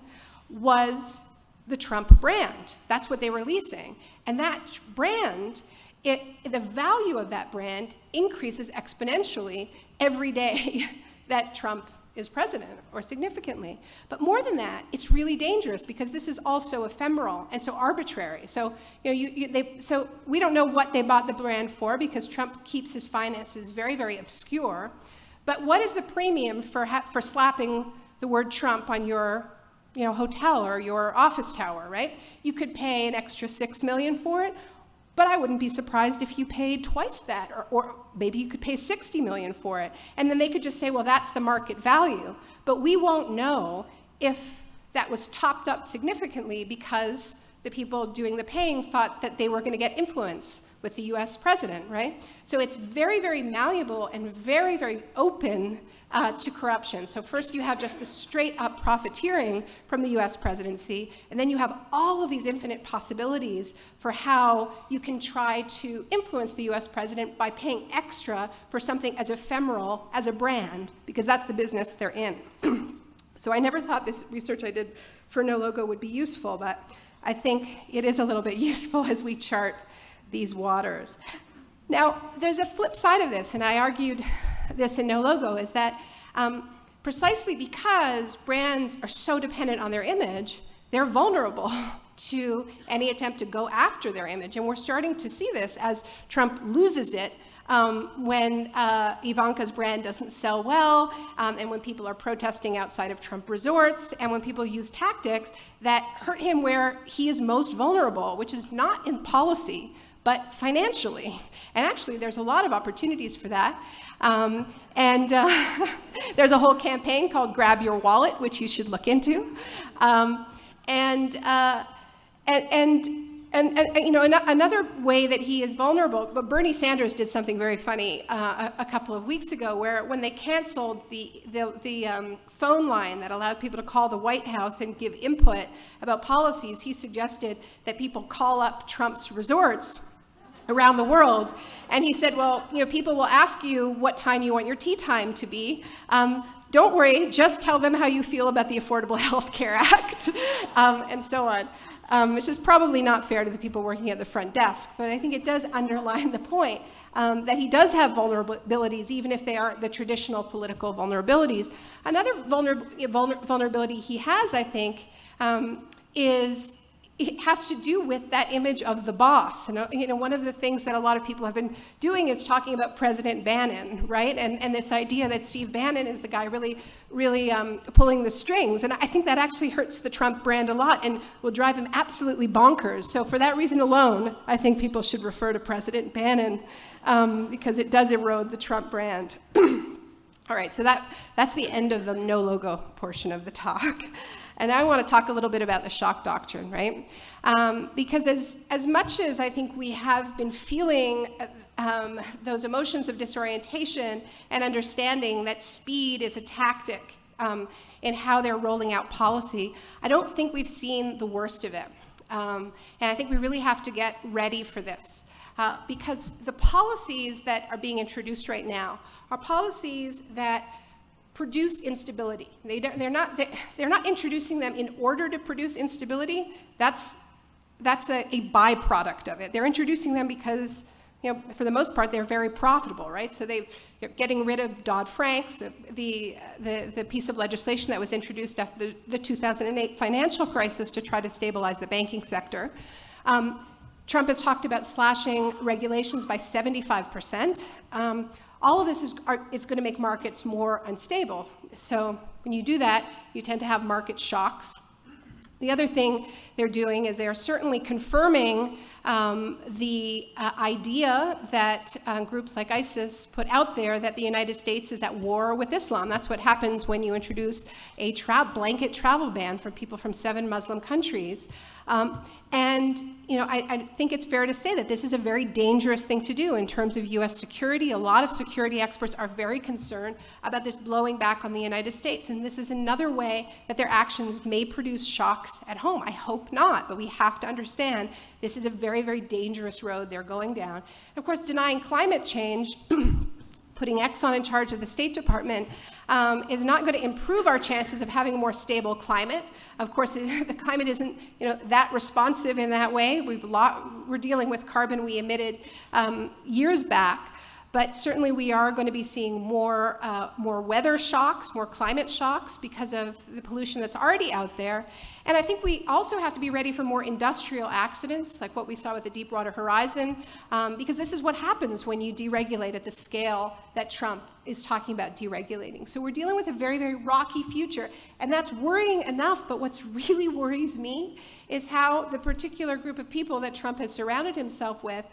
was the Trump brand. That's what they were leasing. And that brand, the value of that brand increases exponentially every day that Trump is president, or significantly. But more than that, it's really dangerous because this is also ephemeral and so arbitrary. So, so we don't know what they bought the brand for because Trump keeps his finances very, very obscure. But what is the premium for slapping the word Trump on your hotel or your office tower, right? You could pay an extra $6 million for it, but I wouldn't be surprised if you paid twice that, or maybe you could pay $60 million for it. And then they could just say, well, that's the market value. But we won't know if that was topped up significantly because the people doing the paying thought that they were going to get influence with the US president, right? So it's very, very malleable and very, very open to corruption. So first you have just the straight up profiteering from the US presidency, and then you have all of these infinite possibilities for how you can try to influence the US president by paying extra for something as ephemeral as a brand, because that's the business they're in. So I never thought this research I did for No Logo would be useful, but I think it is a little bit useful as we chart these waters. Now, there's a flip side of this, and I argued this in No Logo, is that precisely because brands are so dependent on their image, they're vulnerable to any attempt to go after their image. And we're starting to see this as Trump loses it when Ivanka's brand doesn't sell well, and when people are protesting outside of Trump resorts, and when people use tactics that hurt him where he is most vulnerable, which is not in policy, but financially. And actually, there's a lot of opportunities for that. There's a whole campaign called Grab Your Wallet, which you should look into. Another way that he is vulnerable, but Bernie Sanders did something very funny a couple of weeks ago, where when they canceled the phone line that allowed people to call the White House and give input about policies, he suggested that people call up Trump's resorts around the world. And he said, well, people will ask you what time you want your tea time to be. Don't worry, just tell them how you feel about the Affordable Health Care Act, and so on. Which is probably not fair to the people working at the front desk, but I think it does underline the point that he does have vulnerabilities, even if they are the traditional political vulnerabilities. Another vulnerability he has, I think, it has to do with that image of the boss. And one of the things that a lot of people have been doing is talking about President Bannon, right? And this idea that Steve Bannon is the guy really pulling the strings. And I think that actually hurts the Trump brand a lot and will drive him absolutely bonkers. So for that reason alone, I think people should refer to President Bannon because it does erode the Trump brand. All right, so that's the end of the No Logo portion of the talk. And I want to talk a little bit about the Shock Doctrine, right? Because as much as I think we have been feeling those emotions of disorientation and understanding that speed is a tactic in how they're rolling out policy, I don't think we've seen the worst of it. And I think we really have to get ready for this. Because the policies that are being introduced right now are policies that produce instability. They're not introducing them in order to produce instability. That's a byproduct of it. They're introducing them because for the most part, they're very profitable, right? So they're getting rid of Dodd-Frank's, the piece of legislation that was introduced after the 2008 financial crisis to try to stabilize the banking sector. Trump has talked about slashing regulations by 75%. All of this is going to make markets more unstable. So when you do that, you tend to have market shocks. The other thing they're doing is they're certainly confirming the idea that groups like ISIS put out there that the United States is at war with Islam. That's what happens when you introduce a blanket travel ban for people from 7 Muslim countries. And I think it's fair to say that this is a very dangerous thing to do in terms of U.S. security. A lot of security experts are very concerned about this blowing back on the United States, and this is another way that their actions may produce shocks at home. I hope not, but we have to understand this is a very, very dangerous road they're going down. And of course, denying climate change, putting Exxon in charge of the State Department, is not going to improve our chances of having a more stable climate. Of course, the climate isn't that responsive in that way. We're dealing with carbon we emitted years back. But certainly we are going to be seeing more weather shocks, more climate shocks because of the pollution that's already out there. And I think we also have to be ready for more industrial accidents, like what we saw with the Deepwater Horizon, because this is what happens when you deregulate at the scale that Trump is talking about deregulating. So we're dealing with a very, very rocky future, and that's worrying enough, but what really worries me is how the particular group of people that Trump has surrounded himself with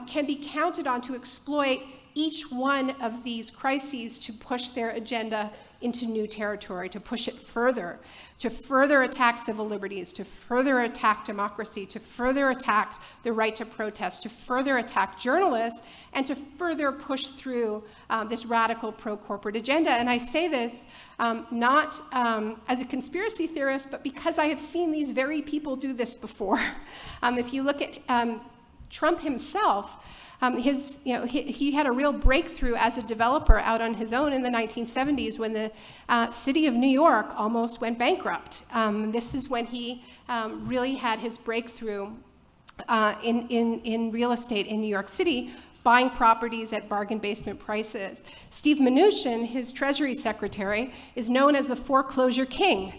can be counted on to exploit each one of these crises to push their agenda into new territory, to push it further, to further attack civil liberties, to further attack democracy, to further attack the right to protest, to further attack journalists, and to further push through this radical pro-corporate agenda. And I say this not as a conspiracy theorist, but because I have seen these very people do this before. If you look at Trump himself, he had a real breakthrough as a developer out on his own in the 1970s when the city of New York almost went bankrupt. This is when he really had his breakthrough in real estate in New York City, buying properties at bargain basement prices. Steve Mnuchin, his Treasury Secretary, is known as the foreclosure king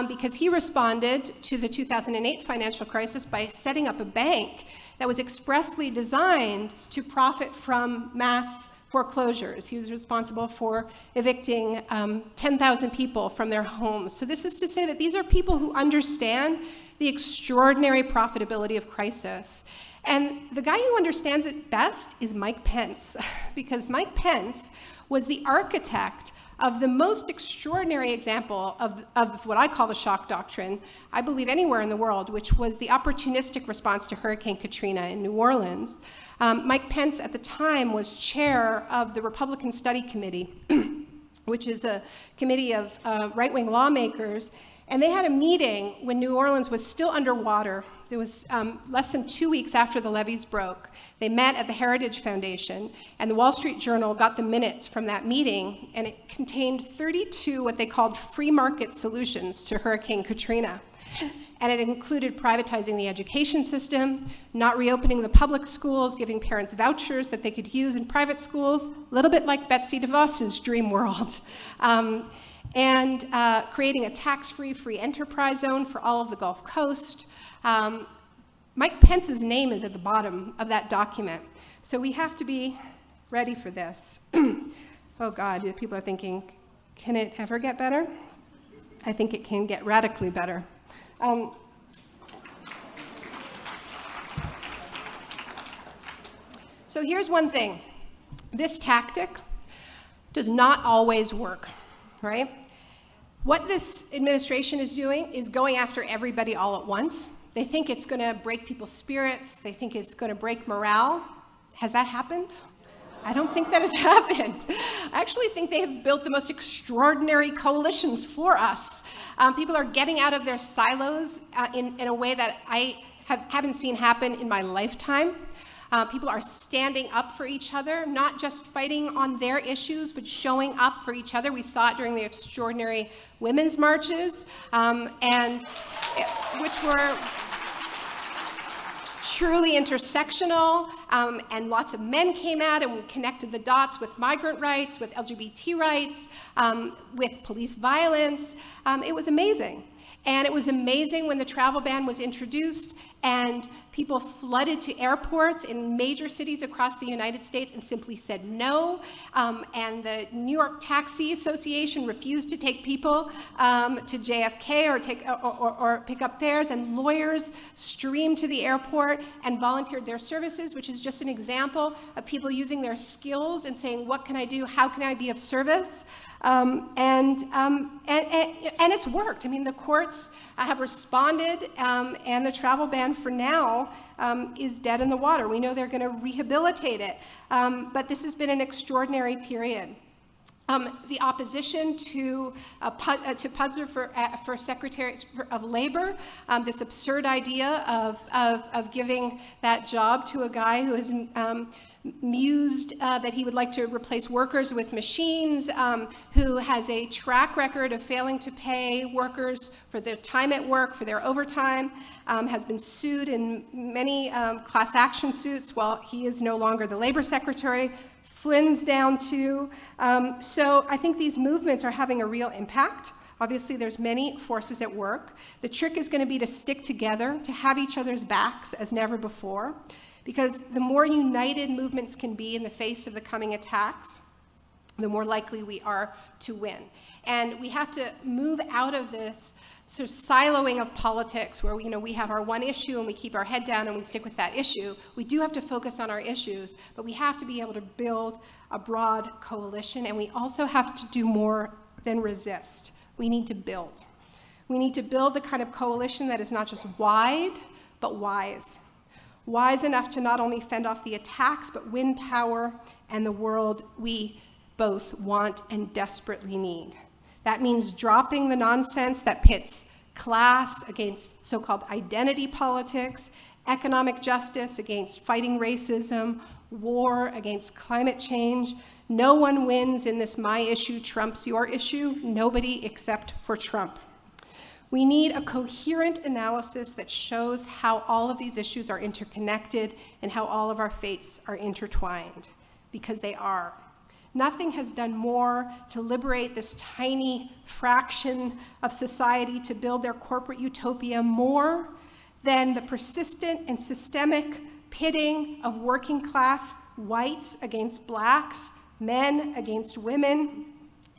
because he responded to the 2008 financial crisis by setting up a bank that was expressly designed to profit from mass foreclosures. He was responsible for evicting 10,000 people from their homes. So this is to say that these are people who understand the extraordinary profitability of crisis. And the guy who understands it best is Mike Pence, because Mike Pence was the architect of the most extraordinary example of what I call the shock doctrine, I believe anywhere in the world, which was the opportunistic response to Hurricane Katrina in New Orleans. Mike Pence at the time was chair of the Republican Study Committee, which is a committee of right-wing lawmakers, and they had a meeting when New Orleans was still underwater. It was less than 2 weeks after the levees broke. They met at the Heritage Foundation, and the Wall Street Journal got the minutes from that meeting, and it contained 32 what they called free market solutions to Hurricane Katrina. And it included privatizing the education system, not reopening the public schools, giving parents vouchers that they could use in private schools, a little bit like Betsy DeVos's dream world. And creating a tax-free free enterprise zone for all of the Gulf Coast. Mike Pence's name is at the bottom of that document. So we have to be ready for this. Oh God, people are thinking, can it ever get better? I think it can get radically better. So here's one thing. This tactic does not always work, right? What this administration is doing is going after everybody all at once. They think it's going to break people's spirits. They think it's going to break morale. Has that happened? I don't think that has happened. I actually think they have built the most extraordinary coalitions for us. People are getting out of their silos in a way that I haven't seen happen in my lifetime. People are standing up for each other, not just fighting on their issues, but showing up for each other. We saw it during the extraordinary women's marches, which were truly intersectional, and lots of men came out, and we connected the dots with migrant rights, with LGBT rights, with police violence. It was amazing. And it was amazing when the travel ban was introduced and people flooded to airports in major cities across the United States and simply said no. And the New York Taxi Association refused to take people to JFK or pick up fares, and lawyers streamed to the airport and volunteered their services, which is just an example of people using their skills and saying, what can I do? How can I be of service? And it's worked. I mean, the courts have responded, and the travel ban for now is dead in the water. We know they're going to rehabilitate it, but this has been an extraordinary period. The opposition to Pudzer for Secretary of Labor, this absurd idea of giving that job to a guy who has mused that he would like to replace workers with machines, who has a track record of failing to pay workers for their time at work, for their overtime, has been sued in many class action suits while he is no longer the labor secretary. Flynn's down too. So I think these movements are having a real impact. Obviously, there's many forces at work. The trick is going to be to stick together, to have each other's backs as never before, because the more united movements can be in the face of the coming attacks, the more likely we are to win. And we have to move out of this sort of siloing of politics where we have our one issue and we keep our head down and we stick with that issue. We do have to focus on our issues, but we have to be able to build a broad coalition, and we also have to do more than resist. We need to build. We need to build the kind of coalition that is not just wide, but wise. Wise enough to not only fend off the attacks, but win power and the world we both want and desperately need. That means dropping the nonsense that pits class against so-called identity politics, economic justice against fighting racism, war against climate change. No one wins in this my issue trumps your issue, nobody except for Trump. We need a coherent analysis that shows how all of these issues are interconnected and how all of our fates are intertwined, because they are. Nothing has done more to liberate this tiny fraction of society to build their corporate utopia more than the persistent and systemic pitting of working class whites against blacks, men against women,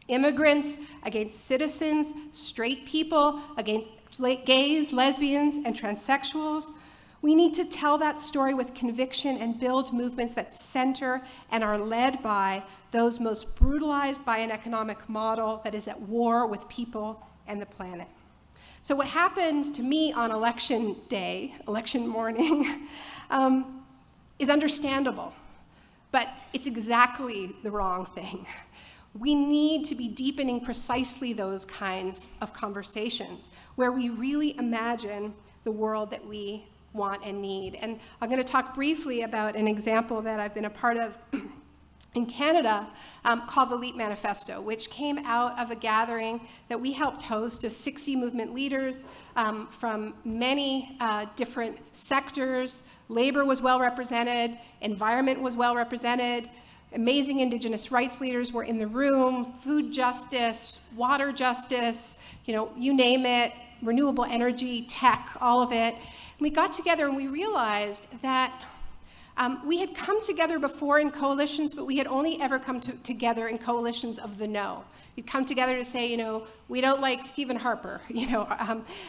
immigrants against citizens, straight people against gays, lesbians, and transsexuals. We need to tell that story with conviction and build movements that center and are led by those most brutalized by an economic model that is at war with people and the planet. So what happened to me on election day, election morning, is understandable, but it's exactly the wrong thing. We need to be deepening precisely those kinds of conversations where we really imagine the world that we want and need. And I'm going to talk briefly about an example that I've been a part of in Canada called the Leap Manifesto, which came out of a gathering that we helped host of 60 movement leaders from many different sectors. Labor was well represented, environment was well represented, amazing Indigenous rights leaders were in the room, food justice, water justice, you name it, renewable energy, tech, all of it. And we got together and we realized that we had come together before in coalitions, but we had only ever come together in coalitions of the no. We'd come together to say, we don't like Stephen Harper,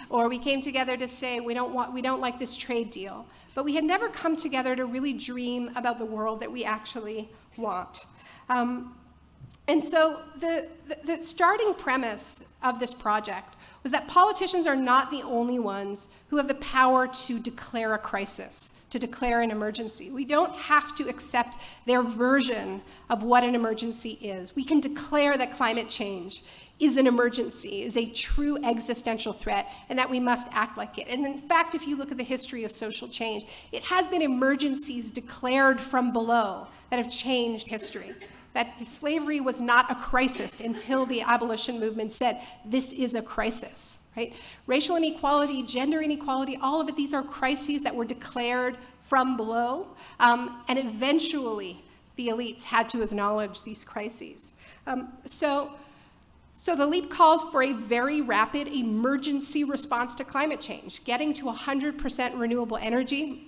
or we came together to say we don't like this trade deal. But we had never come together to really dream about the world that we actually want. And so the starting premise of this project was that politicians are not the only ones who have the power to declare a crisis, to declare an emergency. We don't have to accept their version of what an emergency is. We can declare that climate change is an emergency, is a true existential threat, and that we must act like it. And in fact, if you look at the history of social change, it has been emergencies declared from below that have changed history. That slavery was not a crisis until the abolition movement said, this is a crisis, right? Racial inequality, gender inequality, all of it, these are crises that were declared from below, and eventually the elites had to acknowledge these crises. So the LEAP calls for a very rapid emergency response to climate change, getting to 100% renewable energy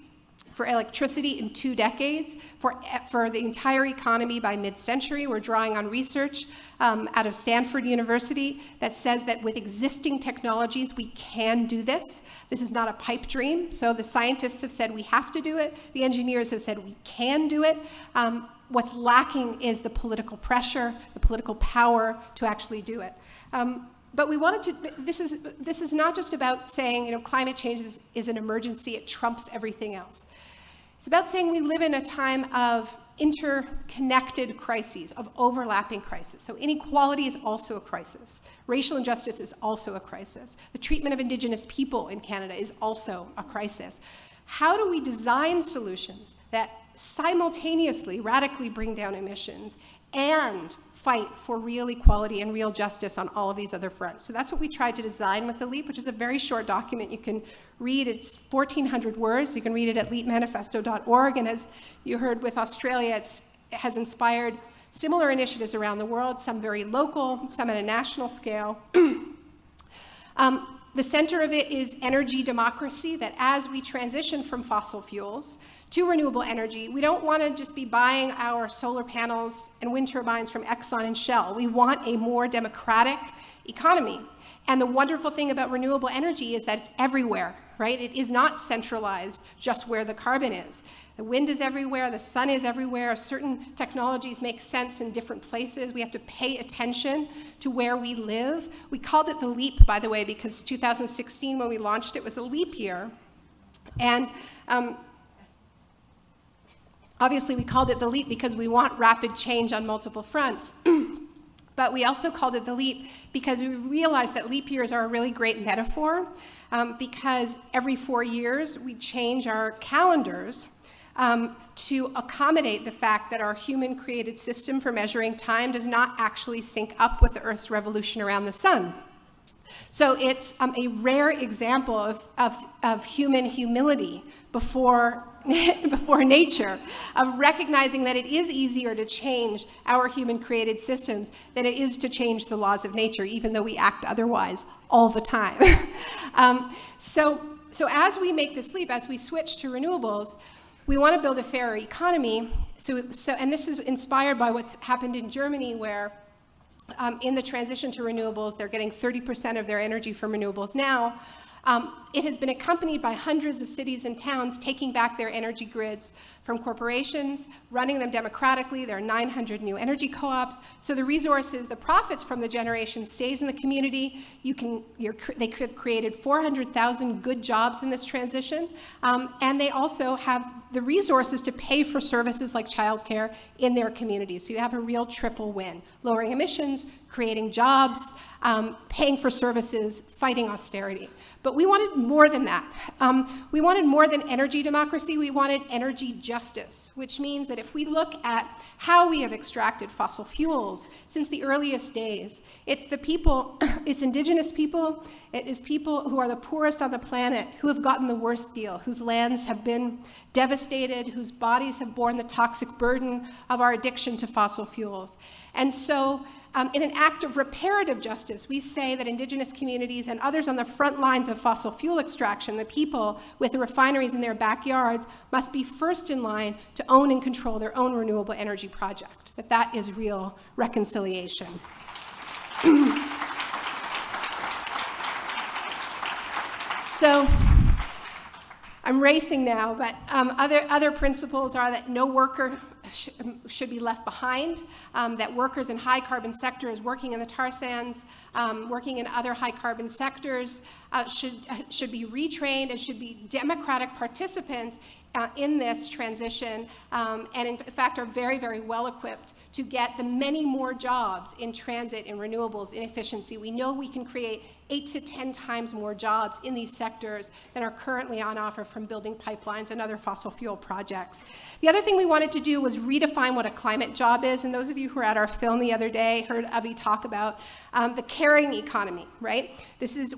for electricity in 2 decades, for the entire economy by mid-century. We're drawing on research out of Stanford University that says that with existing technologies, we can do this. This is not a pipe dream. So the scientists have said we have to do it. The engineers have said we can do it. What's lacking is the political pressure, the political power to actually do it. But we wanted to, this is not just about saying, climate change is an emergency, it trumps everything else. It's about saying we live in a time of interconnected crises, of overlapping crises. So inequality is also a crisis. Racial injustice is also a crisis. The treatment of Indigenous people in Canada is also a crisis. How do we design solutions that simultaneously radically bring down emissions and fight for real equality and real justice on all of these other fronts? So that's what we tried to design with the LEAP, which is a very short document you can read. It's 1,400 words. You can read it at leapmanifesto.org. And as you heard with Australia, it has inspired similar initiatives around the world, some very local, some at a national scale. The center of it is energy democracy, that as we transition from fossil fuels to renewable energy, we don't want to just be buying our solar panels and wind turbines from Exxon and Shell. We want a more democratic economy. And the wonderful thing about renewable energy is that it's everywhere, right? It is not centralized just where the carbon is. The wind is everywhere, the sun is everywhere. Certain technologies make sense in different places. We have to pay attention to where we live. We called it the LEAP, by the way, because 2016, when we launched it, was a leap year. And obviously, we called it the LEAP because we want rapid change on multiple fronts. But we also called it the LEAP because we realized that leap years are a really great metaphor, because every 4 years we change our calendars to accommodate the fact that our human-created system for measuring time does not actually sync up with the Earth's revolution around the sun. So it's a rare example of human humility before nature, of recognizing that it is easier to change our human-created systems than it is to change the laws of nature, even though we act otherwise all the time. So as we make this leap, as we switch to renewables, we want to build a fairer economy. And this is inspired by what's happened in Germany, where in the transition to renewables, they're getting 30% of their energy from renewables now. It has been accompanied by hundreds of cities and towns taking back their energy grids from corporations, running them democratically. There are 900 new energy co-ops. So the resources, the profits from the generation stays in the community. They have created 400,000 good jobs in this transition. And they also have the resources to pay for services like childcare in their communities. So you have a real triple win: lowering emissions, creating jobs, paying for services, fighting austerity. But we wanted more than that. We wanted more than energy democracy. We wanted energy justice, which means that if we look at how we have extracted fossil fuels since the earliest days, it's the people, it's Indigenous people, it is people who are the poorest on the planet who have gotten the worst deal, whose lands have been devastated, whose bodies have borne the toxic burden of our addiction to fossil fuels. And so, in an act of reparative justice, we say that Indigenous communities and others on the front lines of fossil fuel extraction, the people with the refineries in their backyards, must be first in line to own and control their own renewable energy project, that is real reconciliation. So, I'm racing now, but other principles are that no worker should be left behind, that workers in high carbon sectors working in the tar sands, working in other high carbon sectors should be retrained and should be democratic participants in this transition, and in fact are very, very well equipped to get the many more jobs in transit, in renewables, in efficiency. We know we can create 8 to 10 times more jobs in these sectors than are currently on offer from building pipelines and other fossil fuel projects. The other thing we wanted to do was redefine what a climate job is, and those of you who were at our film the other day heard Avi talk about the caring economy, right?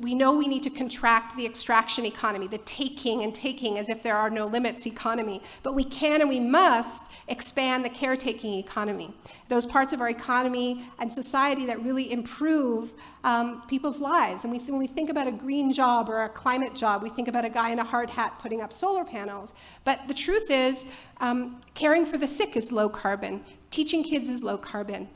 We know we need to contract the extraction economy, the taking and taking as if there are no limits benefits economy, but we can and we must expand the caretaking economy. Those parts of our economy and society that really improve people's lives. And when we think about a green job or a climate job, we think about a guy in a hard hat putting up solar panels. But the truth is, caring for the sick is low carbon. Teaching kids is low carbon.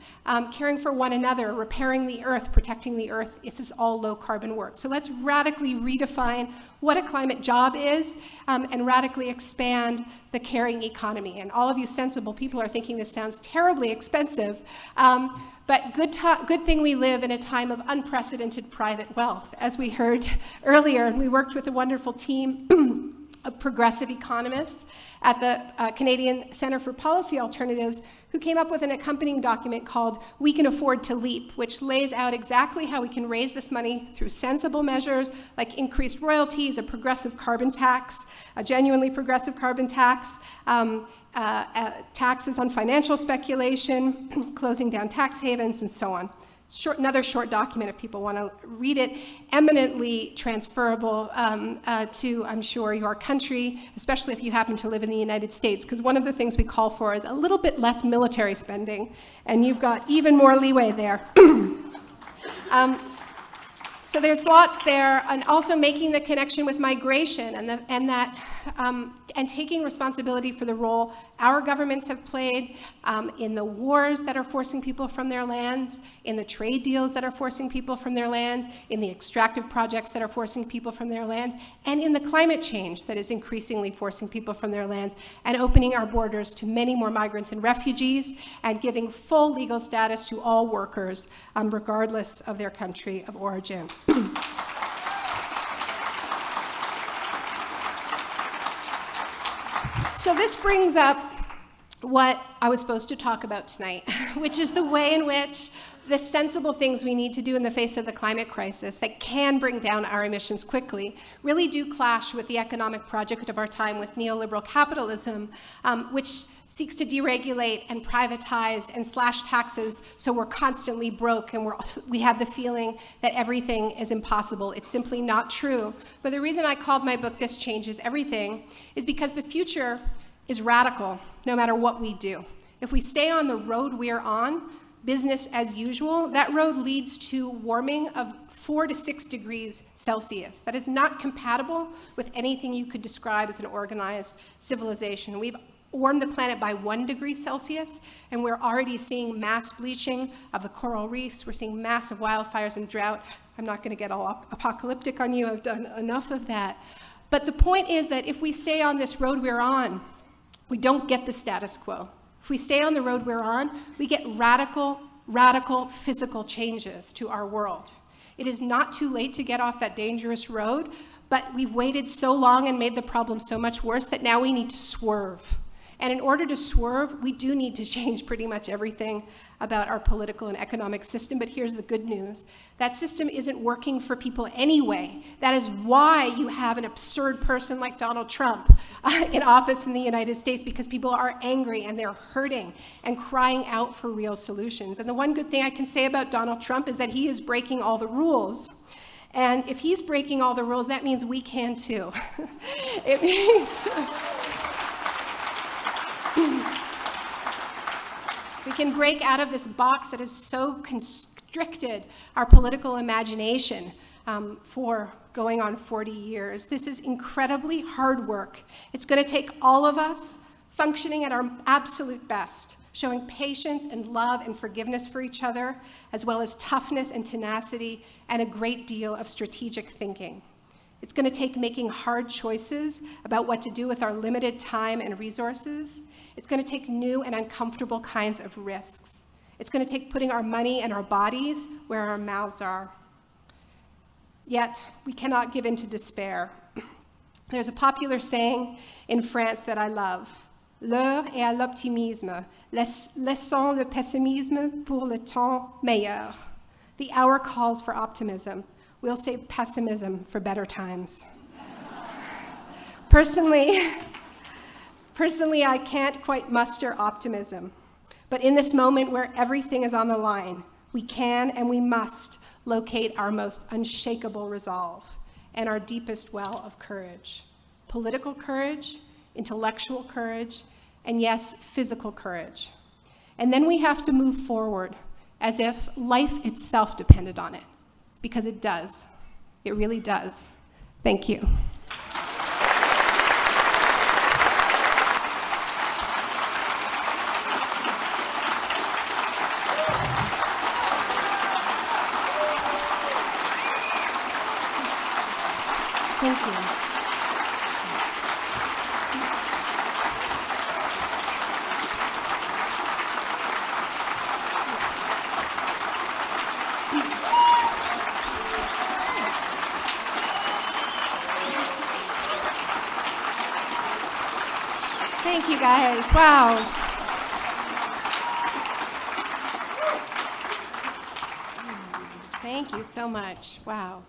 Caring for one another, repairing the earth, protecting the earth, it is all low carbon work. So let's radically redefine what a climate job is and radically expand the caring economy. And all of you sensible people are thinking this sounds terribly expensive, but good thing we live in a time of unprecedented private wealth. As we heard earlier, and we worked with a wonderful team of progressive economists at the Canadian Centre for Policy Alternatives, who came up with an accompanying document called We Can Afford to Leap, which lays out exactly how we can raise this money through sensible measures like increased royalties, a progressive carbon tax, a genuinely progressive carbon tax, taxes on financial speculation, closing down tax havens, and so on. Another short document if people want to read it, eminently transferable to, I'm sure, your country, especially if you happen to live in the United States, because one of the things we call for is a little bit less military spending, and you've got even more leeway there. So there's lots there, and also making the connection with migration and taking responsibility for the role our governments have played in the wars that are forcing people from their lands, in the trade deals that are forcing people from their lands, in the extractive projects that are forcing people from their lands, and in the climate change that is increasingly forcing people from their lands, and opening our borders to many more migrants and refugees, and giving full legal status to all workers, regardless of their country of origin. So this brings up what I was supposed to talk about tonight, which is the way in which the sensible things we need to do in the face of the climate crisis that can bring down our emissions quickly really do clash with the economic project of our time, with neoliberal capitalism, which seeks to deregulate and privatize and slash taxes so we're constantly broke and we have the feeling that everything is impossible. It's simply not true. But the reason I called my book This Changes Everything is because the future is radical no matter what we do. If we stay on the road we're on, business as usual, that road leads to warming of 4 to 6 degrees Celsius. That is not compatible with anything you could describe as an organized civilization. We've warmed the planet by 1 degree Celsius, and we're already seeing mass bleaching of the coral reefs. We're seeing massive wildfires and drought. I'm not going to get all apocalyptic on you. I've done enough of that. But the point is that if we stay on this road we're on, we don't get the status quo. If we stay on the road we're on, we get radical physical changes to our world. It is not too late to get off that dangerous road, but we've waited so long and made the problem so much worse that now we need to swerve. And in order to swerve, we do need to change pretty much everything about our political and economic system. But here's the good news. That system isn't working for people anyway. That is why you have an absurd person like Donald Trump in office in the United States, because people are angry and they're hurting and crying out for real solutions. And the one good thing I can say about Donald Trump is that he is breaking all the rules. And if he's breaking all the rules, that means we can too. It means we can break out of this box that has so constricted our political imagination for going on 40 years. This is incredibly hard work. It's going to take all of us functioning at our absolute best, showing patience and love and forgiveness for each other, as well as toughness and tenacity and a great deal of strategic thinking. It's going to take making hard choices about what to do with our limited time and resources. It's going to take new and uncomfortable kinds of risks. It's going to take putting our money and our bodies where our mouths are. Yet, we cannot give in to despair. There's a popular saying in France that I love. L'heure est à l'optimisme. Laissons le pessimisme pour le temps meilleur. The hour calls for optimism. We'll save pessimism for better times. Personally, I can't quite muster optimism. But in this moment where everything is on the line, we can and we must locate our most unshakable resolve and our deepest well of courage. Political courage, intellectual courage, and yes, physical courage. And then we have to move forward as if life itself depended on it, because it does. It really does. Thank you. Thank you. Thank you, guys. Wow. Thank you so much. Wow.